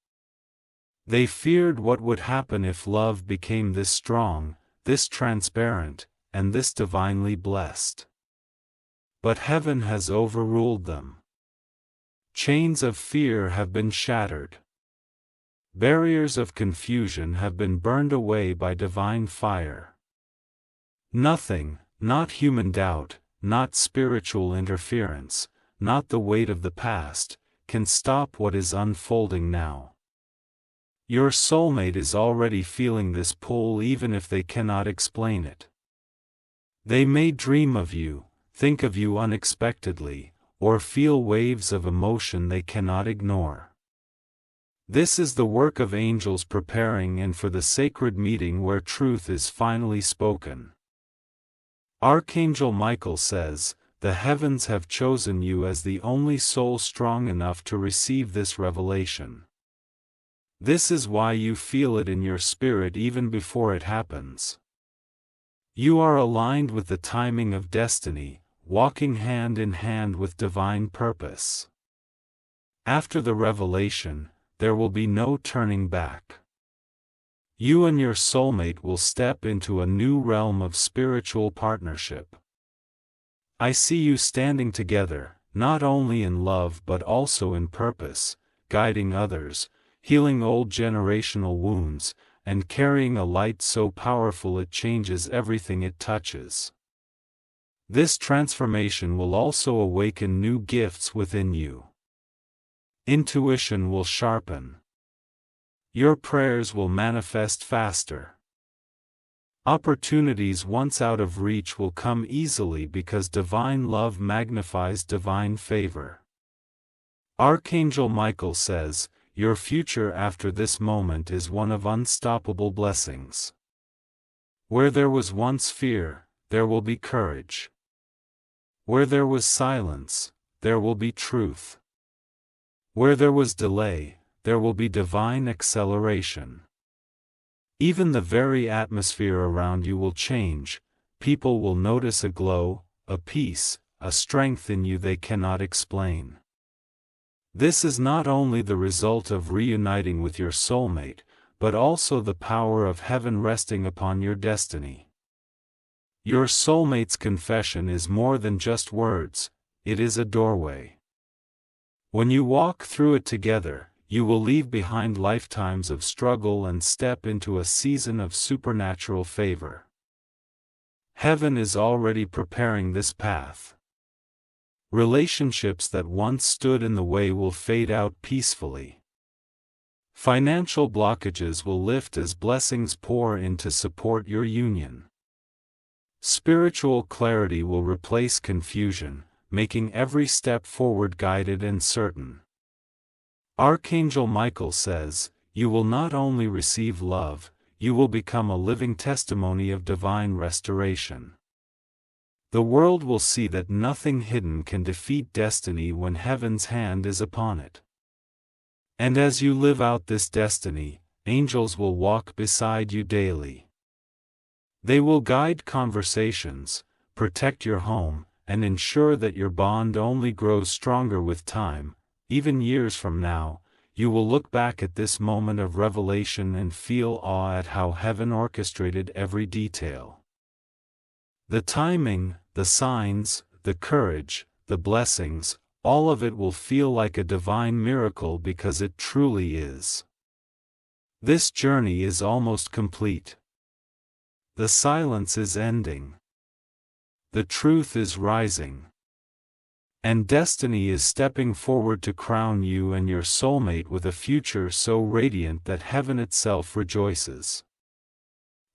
They feared what would happen if love became this strong, this transparent, and this divinely blessed. But heaven has overruled them. Chains of fear have been shattered. Barriers of confusion have been burned away by divine fire. Nothing, not human doubt, not spiritual interference, not the weight of the past, can stop what is unfolding now. Your soulmate is already feeling this pull even if they cannot explain it. They may dream of you, think of you unexpectedly, or feel waves of emotion they cannot ignore. This is the work of angels preparing and for the sacred meeting where truth is finally spoken. Archangel Michael says, the heavens have chosen you as the only soul strong enough to receive this revelation. This is why you feel it in your spirit even before it happens. You are aligned with the timing of destiny, walking hand in hand with divine purpose. After the revelation, there will be no turning back. You and your soulmate will step into a new realm of spiritual partnership. I see you standing together, not only in love but also in purpose, guiding others, healing old generational wounds, and carrying a light so powerful it changes everything it touches. This transformation will also awaken new gifts within you. Intuition will sharpen. Your prayers will manifest faster. Opportunities once out of reach will come easily because divine love magnifies divine favor. Archangel Michael says, your future after this moment is one of unstoppable blessings. Where there was once fear, there will be courage. Where there was silence, there will be truth. Where there was delay, there will be divine acceleration. Even the very atmosphere around you will change, people will notice a glow, a peace, a strength in you they cannot explain. This is not only the result of reuniting with your soulmate, but also the power of heaven resting upon your destiny. Your soulmate's confession is more than just words, it is a doorway. When you walk through it together, you will leave behind lifetimes of struggle and step into a season of supernatural favor. Heaven is already preparing this path. Relationships that once stood in the way will fade out peacefully. Financial blockages will lift as blessings pour in to support your union. Spiritual clarity will replace confusion, making every step forward guided and certain. Archangel Michael says, you will not only receive love, you will become a living testimony of divine restoration. The world will see that nothing hidden can defeat destiny when heaven's hand is upon it. And as you live out this destiny, angels will walk beside you daily. They will guide conversations, protect your home, and ensure that your bond only grows stronger with time. Even years from now, you will look back at this moment of revelation and feel awe at how heaven orchestrated every detail. The timing, the signs, the courage, the blessings, all of it will feel like a divine miracle because it truly is. This journey is almost complete. The silence is ending. The truth is rising. And destiny is stepping forward to crown you and your soulmate with a future so radiant that heaven itself rejoices.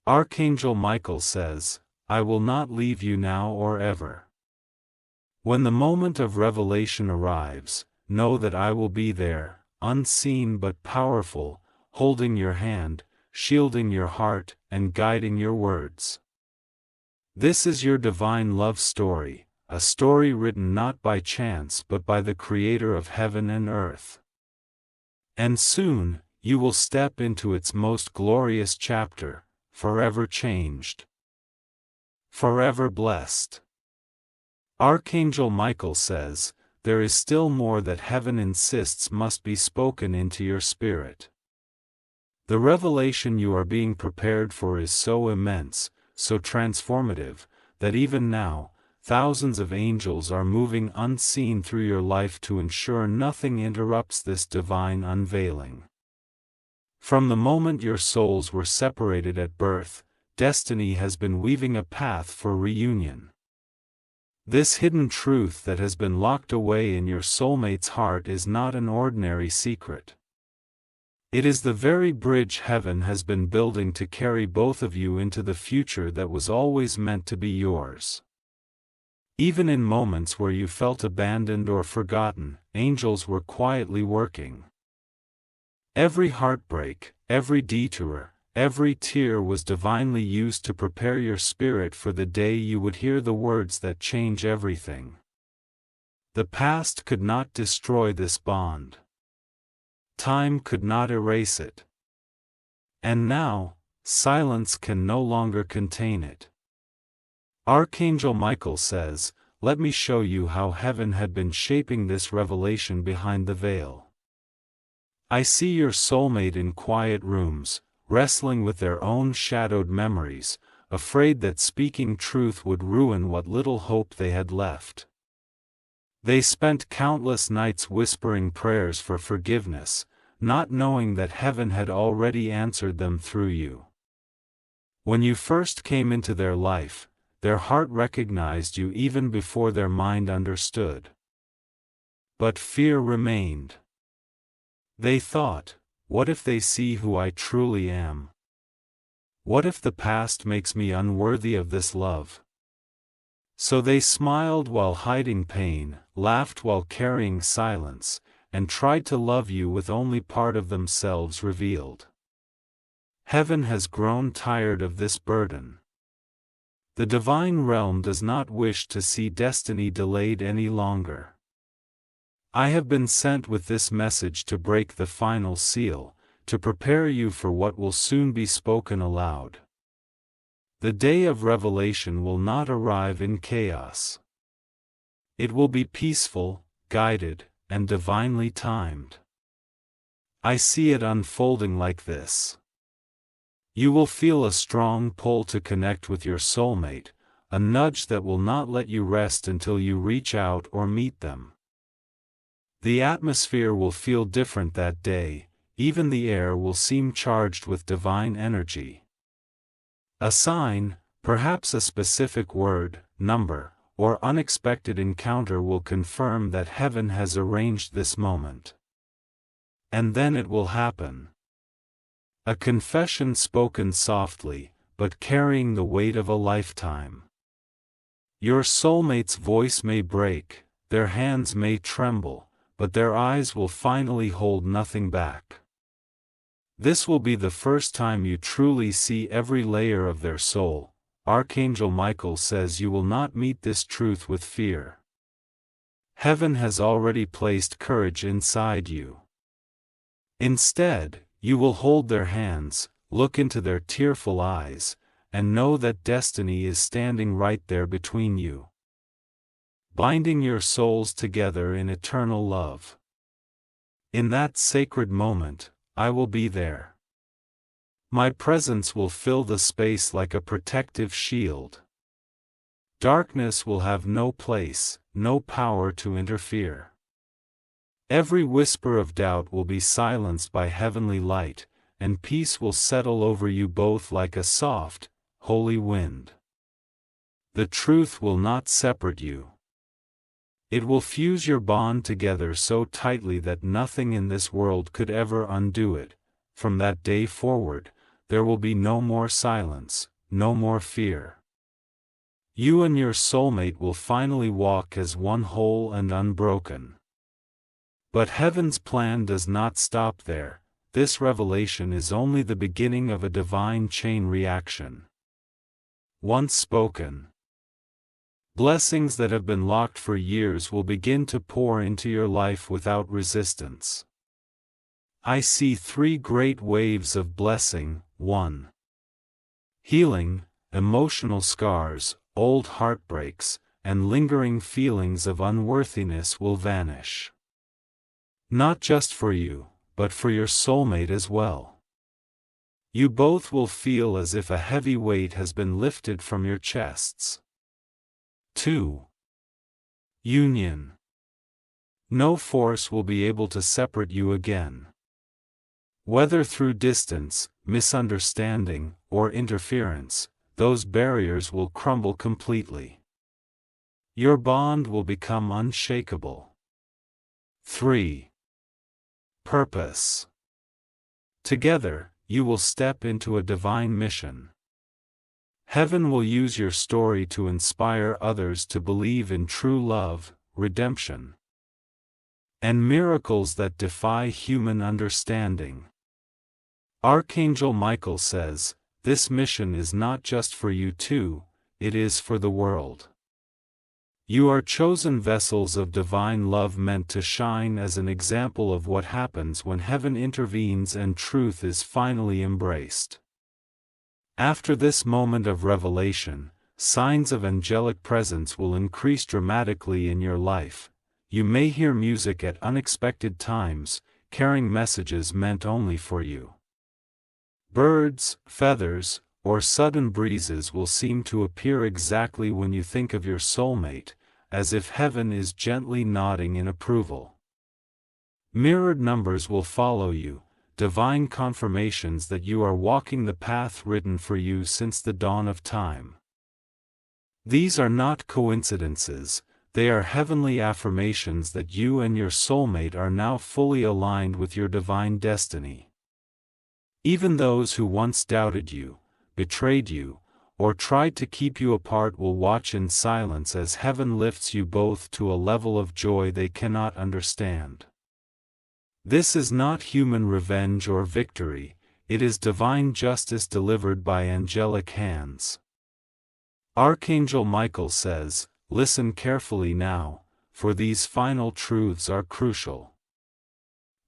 Archangel Michael says, "I will not leave you now or ever." When the moment of revelation arrives, know that I will be there, unseen but powerful, holding your hand, shielding your heart, and guiding your words. This is your divine love story, a story written not by chance but by the Creator of heaven and earth. And soon, you will step into its most glorious chapter, forever changed, forever blessed. Archangel Michael says, there is still more that heaven insists must be spoken into your spirit. The revelation you are being prepared for is so immense, so transformative, that even now, thousands of angels are moving unseen through your life to ensure nothing interrupts this divine unveiling. From the moment your souls were separated at birth, destiny has been weaving a path for reunion. This hidden truth that has been locked away in your soulmate's heart is not an ordinary secret. It is the very bridge heaven has been building to carry both of you into the future that was always meant to be yours. Even in moments where you felt abandoned or forgotten, angels were quietly working. Every heartbreak, every detour, every tear was divinely used to prepare your spirit for the day you would hear the words that change everything. The past could not destroy this bond. Time could not erase it. And now, silence can no longer contain it. Archangel Michael says, "Let me show you how heaven had been shaping this revelation behind the veil." I see your soulmate in quiet rooms, wrestling with their own shadowed memories, afraid that speaking truth would ruin what little hope they had left. They spent countless nights whispering prayers for forgiveness, not knowing that heaven had already answered them through you. When you first came into their life, their heart recognized you even before their mind understood. But fear remained. They thought, what if they see who I truly am? What if the past makes me unworthy of this love? So they smiled while hiding pain, laughed while carrying silence, and tried to love you with only part of themselves revealed. Heaven has grown tired of this burden. The divine realm does not wish to see destiny delayed any longer. I have been sent with this message to break the final seal, to prepare you for what will soon be spoken aloud. The day of revelation will not arrive in chaos. It will be peaceful, guided, and divinely timed. I see it unfolding like this. You will feel a strong pull to connect with your soulmate, a nudge that will not let you rest until you reach out or meet them. The atmosphere will feel different that day, even the air will seem charged with divine energy. A sign, perhaps a specific word, number, or unexpected encounter will confirm that heaven has arranged this moment. And then it will happen. A confession spoken softly, but carrying the weight of a lifetime. Your soulmate's voice may break, their hands may tremble, but their eyes will finally hold nothing back. This will be the first time you truly see every layer of their soul, Archangel Michael says you will not meet this truth with fear. Heaven has already placed courage inside you. Instead, you will hold their hands, look into their tearful eyes, and know that destiny is standing right there between you, binding your souls together in eternal love. In that sacred moment, I will be there. My presence will fill the space like a protective shield. Darkness will have no place, no power to interfere. Every whisper of doubt will be silenced by heavenly light, and peace will settle over you both like a soft, holy wind. The truth will not separate you. It will fuse your bond together so tightly that nothing in this world could ever undo it. From that day forward, there will be no more silence, no more fear. You and your soulmate will finally walk as one whole and unbroken. But heaven's plan does not stop there. This revelation is only the beginning of a divine chain reaction. Once spoken, blessings that have been locked for years will begin to pour into your life without resistance. I see 3 great waves of blessing. 1. Healing. Emotional scars, old heartbreaks, and lingering feelings of unworthiness will vanish. Not just for you, but for your soulmate as well. You both will feel as if a heavy weight has been lifted from your chests. 2. Union. No force will be able to separate you again. Whether through distance, misunderstanding, or interference, those barriers will crumble completely. Your bond will become unshakable. 3. Purpose. Together, you will step into a divine mission. Heaven will use your story to inspire others to believe in true love, redemption, and miracles that defy human understanding. Archangel Michael says, this mission is not just for you two, it is for the world. You are chosen vessels of divine love meant to shine as an example of what happens when heaven intervenes and truth is finally embraced. After this moment of revelation, signs of angelic presence will increase dramatically in your life. You may hear music at unexpected times, carrying messages meant only for you. Birds, feathers, or sudden breezes will seem to appear exactly when you think of your soulmate, as if heaven is gently nodding in approval. Mirrored numbers will follow you, divine confirmations that you are walking the path written for you since the dawn of time. These are not coincidences, they are heavenly affirmations that you and your soulmate are now fully aligned with your divine destiny. Even those who once doubted you, betrayed you, or tried to keep you apart will watch in silence as heaven lifts you both to a level of joy they cannot understand. This is not human revenge or victory, it is divine justice delivered by angelic hands. Archangel Michael says, listen carefully now, for these final truths are crucial.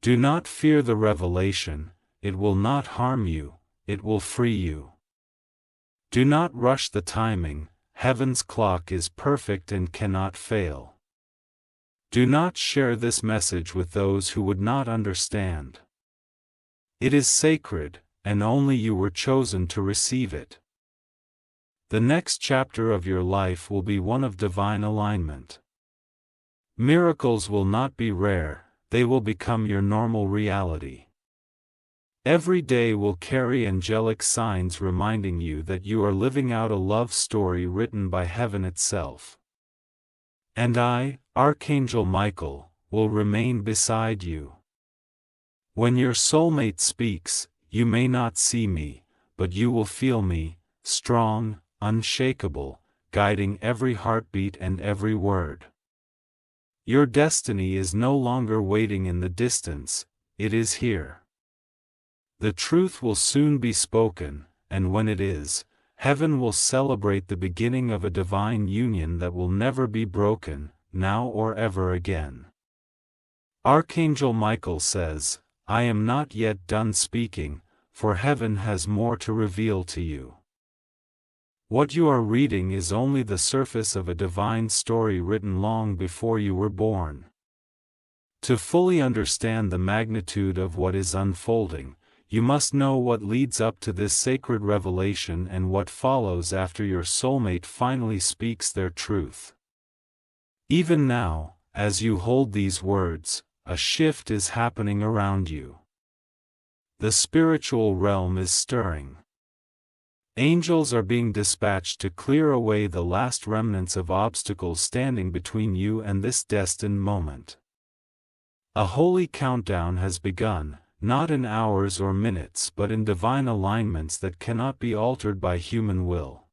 Do not fear the revelation, it will not harm you, it will free you. Do not rush the timing, heaven's clock is perfect and cannot fail. Do not share this message with those who would not understand. It is sacred, and only you were chosen to receive it. The next chapter of your life will be one of divine alignment. Miracles will not be rare, they will become your normal reality. Every day will carry angelic signs reminding you that you are living out a love story written by heaven itself. And I, Archangel Michael, will remain beside you. When your soulmate speaks, you may not see me, but you will feel me, strong, unshakable, guiding every heartbeat and every word. Your destiny is no longer waiting in the distance, it is here. The truth will soon be spoken, and when it is, heaven will celebrate the beginning of a divine union that will never be broken, now or ever again. Archangel Michael says, I am not yet done speaking, for heaven has more to reveal to you. What you are reading is only the surface of a divine story written long before you were born. To fully understand the magnitude of what is unfolding, you must know what leads up to this sacred revelation and what follows after your soulmate finally speaks their truth. Even now, as you hold these words, a shift is happening around you. The spiritual realm is stirring. Angels are being dispatched to clear away the last remnants of obstacles standing between you and this destined moment. A holy countdown has begun, not in hours or minutes but in divine alignments that cannot be altered by human will.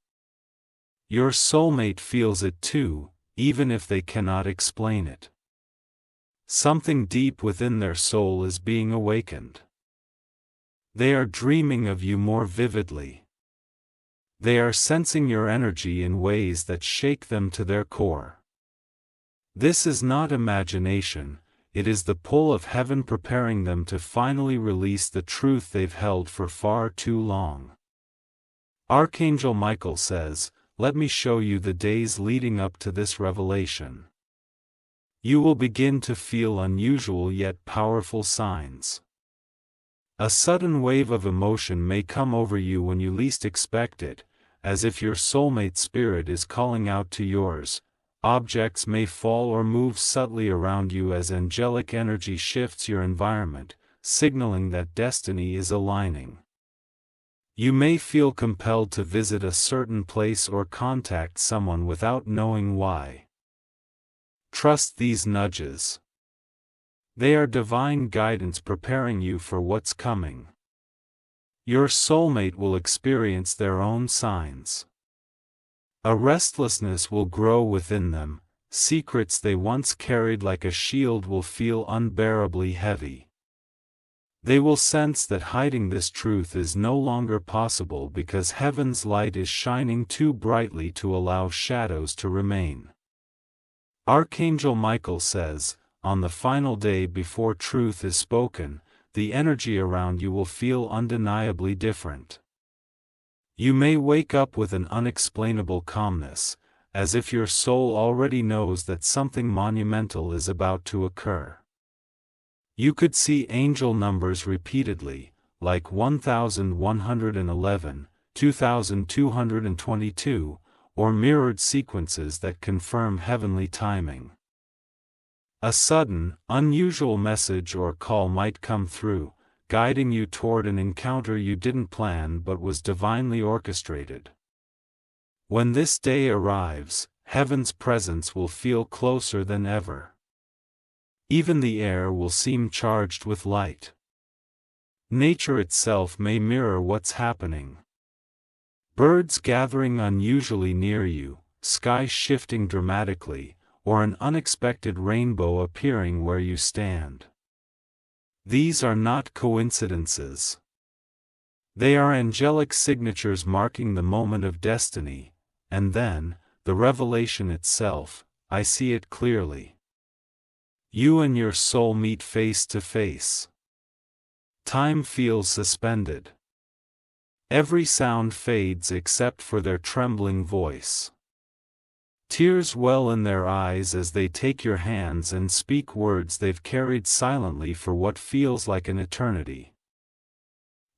Your soulmate feels it too, even if they cannot explain it. Something deep within their soul is being awakened. They are dreaming of you more vividly. They are sensing your energy in ways that shake them to their core. This is not imagination, it is the pull of heaven preparing them to finally release the truth they've held for far too long. Archangel Michael says, let me show you the days leading up to this revelation. You will begin to feel unusual yet powerful signs. A sudden wave of emotion may come over you when you least expect it, as if your soulmate spirit is calling out to yours. Objects may fall or move subtly around you as angelic energy shifts your environment, signaling that destiny is aligning. You may feel compelled to visit a certain place or contact someone without knowing why. Trust these nudges. They are divine guidance preparing you for what's coming. Your soulmate will experience their own signs. A restlessness will grow within them, secrets they once carried like a shield will feel unbearably heavy. They will sense that hiding this truth is no longer possible because heaven's light is shining too brightly to allow shadows to remain. Archangel Michael says, on the final day before truth is spoken, the energy around you will feel undeniably different. You may wake up with an unexplainable calmness, as if your soul already knows that something monumental is about to occur. You could see angel numbers repeatedly, like 1111, 2222, or mirrored sequences that confirm heavenly timing. A sudden, unusual message or call might come through, guiding you toward an encounter you didn't plan but was divinely orchestrated. When this day arrives, heaven's presence will feel closer than ever. Even the air will seem charged with light. Nature itself may mirror what's happening. Birds gathering unusually near you, sky shifting dramatically, or an unexpected rainbow appearing where you stand. These are not coincidences. They are angelic signatures marking the moment of destiny, and then, the revelation itself, I see it clearly. You and your soul meet face to face. Time feels suspended. Every sound fades except for their trembling voice. Tears well in their eyes as they take your hands and speak words they've carried silently for what feels like an eternity.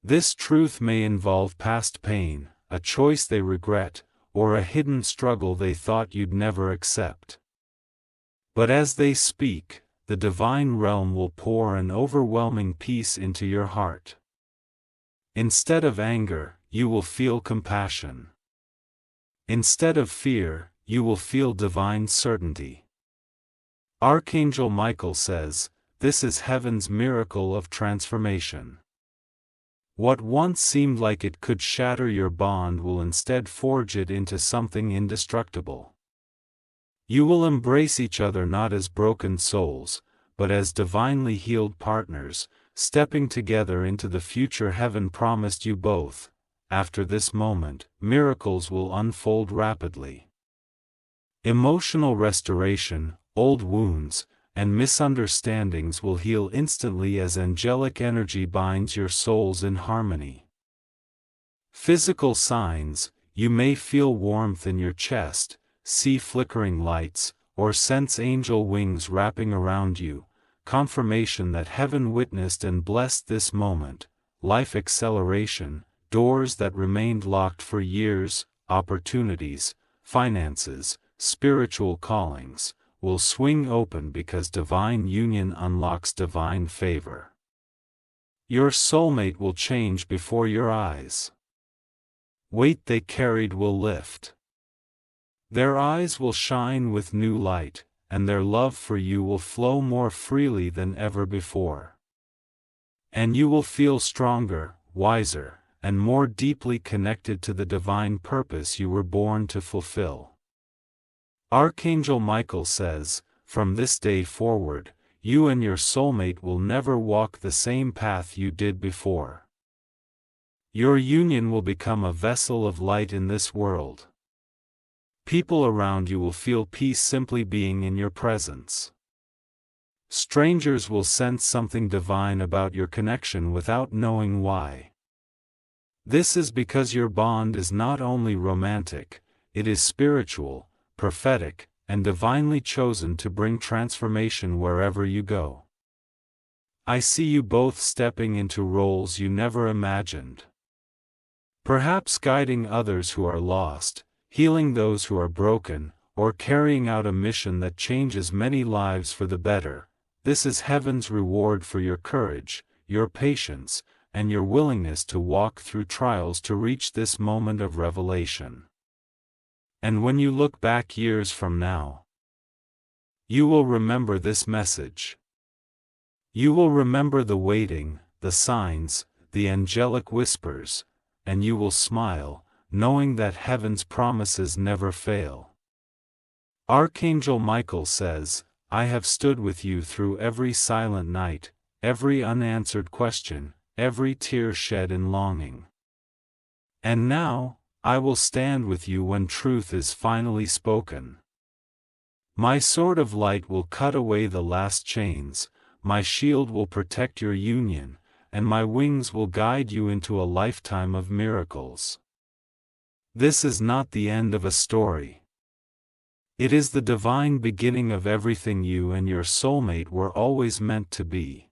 This truth may involve past pain, a choice they regret, or a hidden struggle they thought you'd never accept. But as they speak, the divine realm will pour an overwhelming peace into your heart. Instead of anger, you will feel compassion. Instead of fear, you will feel divine certainty. Archangel Michael says, this is heaven's miracle of transformation. What once seemed like it could shatter your bond will instead forge it into something indestructible. You will embrace each other not as broken souls, but as divinely healed partners, stepping together into the future heaven promised you both. after this moment, miracles will unfold rapidly. Emotional restoration, old wounds, and misunderstandings will heal instantly as angelic energy binds your souls in harmony. Physical signs: you may feel warmth in your chest, see flickering lights, or sense angel wings wrapping around you, confirmation that heaven witnessed and blessed this moment. Life acceleration: doors that remained locked for years, opportunities, finances, spiritual callings, will swing open because divine union unlocks divine favor. Your soulmate will change before your eyes. Weight they carried will lift. Their eyes will shine with new light, and their love for you will flow more freely than ever before. And you will feel stronger, wiser, and more deeply connected to the divine purpose you were born to fulfill. Archangel Michael says, from this day forward, you and your soulmate will never walk the same path you did before. Your union will become a vessel of light in this world. People around you will feel peace simply being in your presence. Strangers will sense something divine about your connection without knowing why. This is because your bond is not only romantic, it is spiritual, prophetic, and divinely chosen to bring transformation wherever you go. I see you both stepping into roles you never imagined. Perhaps guiding others who are lost, healing those who are broken, or carrying out a mission that changes many lives for the better. This is heaven's reward for your courage, your patience, and your willingness to walk through trials to reach this moment of revelation. And when you look back years from now, you will remember this message. You will remember the waiting, the signs, the angelic whispers, and you will smile, knowing that heaven's promises never fail. Archangel Michael says, I have stood with you through every silent night, every unanswered question, every tear shed in longing. And now, I will stand with you when truth is finally spoken. My sword of light will cut away the last chains, my shield will protect your union, and my wings will guide you into a lifetime of miracles. This is not the end of a story. It is the divine beginning of everything you and your soulmate were always meant to be.